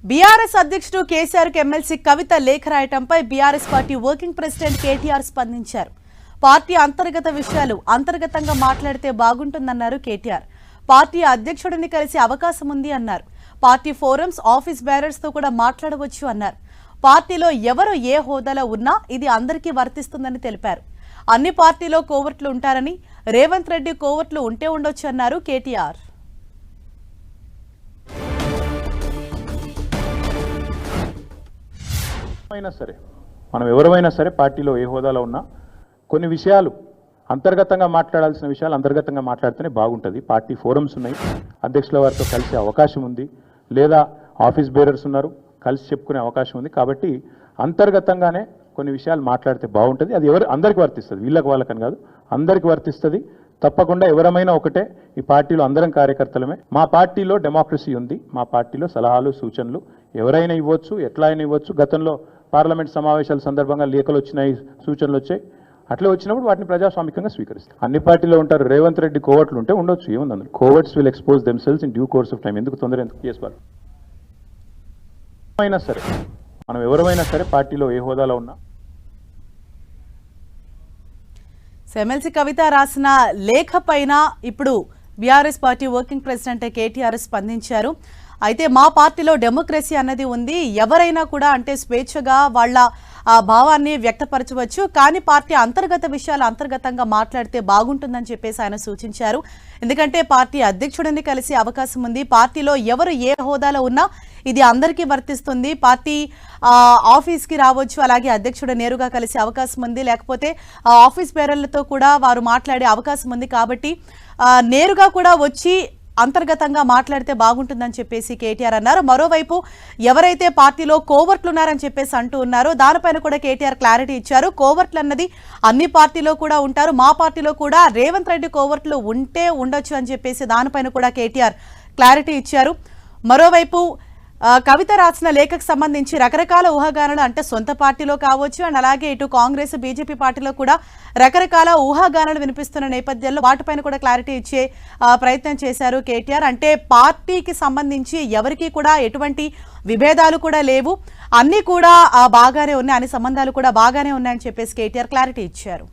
BRS అధ్యక్షుడు కేసీఆర్ కు MLC Kavitha లేఖ రాయటంపై BRS party working president KTR స్పందించారు. పార్టీ అంతర్గత విషయాలు అంతర్గతంగా మాట్లాడితే బాగుంటుందన్నారు కేటీఆర్. పార్టీ అధ్యక్షుడిని కలిసే అవకాశం ఉంది అన్నారు. పార్టీ ఫోరమ్స్, ఆఫీస్ బేరర్స్ తో కూడా మాట్లాడవచ్చు అన్నారు. పార్టీలో ఎవరు ఏ హోదాలో ఉన్నా ఇది అందరికీ వర్తిస్తుందని తెలిపారు. అన్ని పార్టీలో కోవర్ట్లు ఉంటారని, రేవంత్ రెడ్డి కోవర్ట్లు ఉంటే ఉండొచ్చు అన్నారు కేటీఆర్. అయినా సరే మనం ఎవరైనా సరే పార్టీలో ఏ హోదాలో ఉన్నా కొన్ని విషయాలు అంతర్గతంగా మాట్లాడాల్సిన విషయాలు అంతర్గతంగా మాట్లాడితేనే బాగుంటుంది. పార్టీ ఫోరమ్స్ ఉన్నాయి, అధ్యక్షుల వారితో కలిసే అవకాశం ఉంది, లేదా ఆఫీస్ బేరర్స్ ఉన్నారు, కలిసి చెప్పుకునే అవకాశం ఉంది. కాబట్టి అంతర్గతంగానే కొన్ని విషయాలు మాట్లాడితే బాగుంటుంది. అది అందరికీ వర్తిస్తుంది, వీళ్ళకి వాళ్ళకని కాదు, అందరికీ వర్తిస్తుంది. తప్పకుండా ఎవరమైనా ఒకటే, ఈ పార్టీలో అందరం కార్యకర్తలమే. మా పార్టీలో డెమోక్రసీ ఉంది, మా పార్టీలో సలహాలు సూచనలు ఎవరైనా ఇవ్వచ్చు, ఎట్లా అయినా ఇవ్వచ్చు. గతంలో పార్లమెంట్ సమావేశాల సందర్భంగా లేఖలు వచ్చినాయి, సూచనలు వచ్చాయి. అట్లా వచ్చినప్పుడు వాటిని ప్రజాస్వామికంగా స్వీకరిస్తారు. అన్ని పార్టీలో ఉంటారు. రేవంత్ రెడ్డి కోవర్ట్లు ఉంటే ఉండొచ్చు, ఏముంది అందులో. Coverts will expose themselves in due course of time. ఎందుకు తొందర, ఎందుకు చేసుకోవాలి? అయినా సరే మనం ఎవరైనా సరే పార్టీలో ఏ హోదాలో ఉన్నా. ఎమ్మెల్సీ కవిత రాసిన లేఖ పైన ఇప్పుడు BRS party working president KTR స్పందించారు. అయితే మా పార్టీలో డెమోక్రసీ అన్నది ఉంది, ఎవరైనా కూడా అంటే స్వేచ్ఛగా వాళ్ళ భావాన్ని వ్యక్తపరచవచ్చు, కానీ పార్టీ అంతర్గత విషయాలు అంతర్గతంగా మాట్లాడితే బాగుంటుందని చెప్పేసి ఆయన సూచించారు. ఎందుకంటే పార్టీ అధ్యక్షుడిని కలిసే అవకాశం ఉంది. పార్టీలో ఎవరు ఏ హోదాలో ఉన్నా ఇది అందరికీ వర్తిస్తుంది. పార్టీ ఆఫీస్కి రావచ్చు, అలాగే అధ్యక్షుడు నేరుగా కలిసే అవకాశం ఉంది, లేకపోతే ఆఫీస్ బేరర్లతో కూడా వారు మాట్లాడే అవకాశం ఉంది. కాబట్టి నేరుగా కూడా వచ్చి అంతర్గతంగా మాట్లాడితే బాగుంటుందని చెప్పేసి కేటీఆర్ అన్నారు. మరోవైపు ఎవరైతే పార్టీలో కోవర్ట్లు ఉన్నారని చెప్పేసి అంటూ ఉన్నారో దానిపైన కూడా కేటీఆర్ క్లారిటీ ఇచ్చారు. కోవర్ట్లు అన్నది అన్ని పార్టీలో కూడా ఉంటారు, మా పార్టీలో కూడా రేవంత్ రెడ్డి కోవర్ట్లు ఉంటే ఉండొచ్చు అని చెప్పేసి దానిపైన కూడా కేటీఆర్ క్లారిటీ ఇచ్చారు. మరోవైపు కవిత రాసిన లేఖకు సంబంధించి రకరకాల ఊహాగానాలు, అంటే సొంత పార్టీలో కావచ్చు అండ్ అలాగే ఇటు కాంగ్రెస్, బీజేపీ పార్టీలో కూడా రకరకాల ఊహాగానాలు వినిపిస్తున్న నేపథ్యంలో వాటిపైన కూడా క్లారిటీ ఇచ్చే ప్రయత్నం చేశారు కేటీఆర్. అంటే పార్టీకి సంబంధించి ఎవరికి కూడా ఎటువంటి విభేదాలు కూడా లేవు, అన్ని కూడా బాగానే ఉన్నాయి, అన్ని సంబంధాలు కూడా బాగానే ఉన్నాయని చెప్పేసి కేటీఆర్ క్లారిటీ ఇచ్చారు.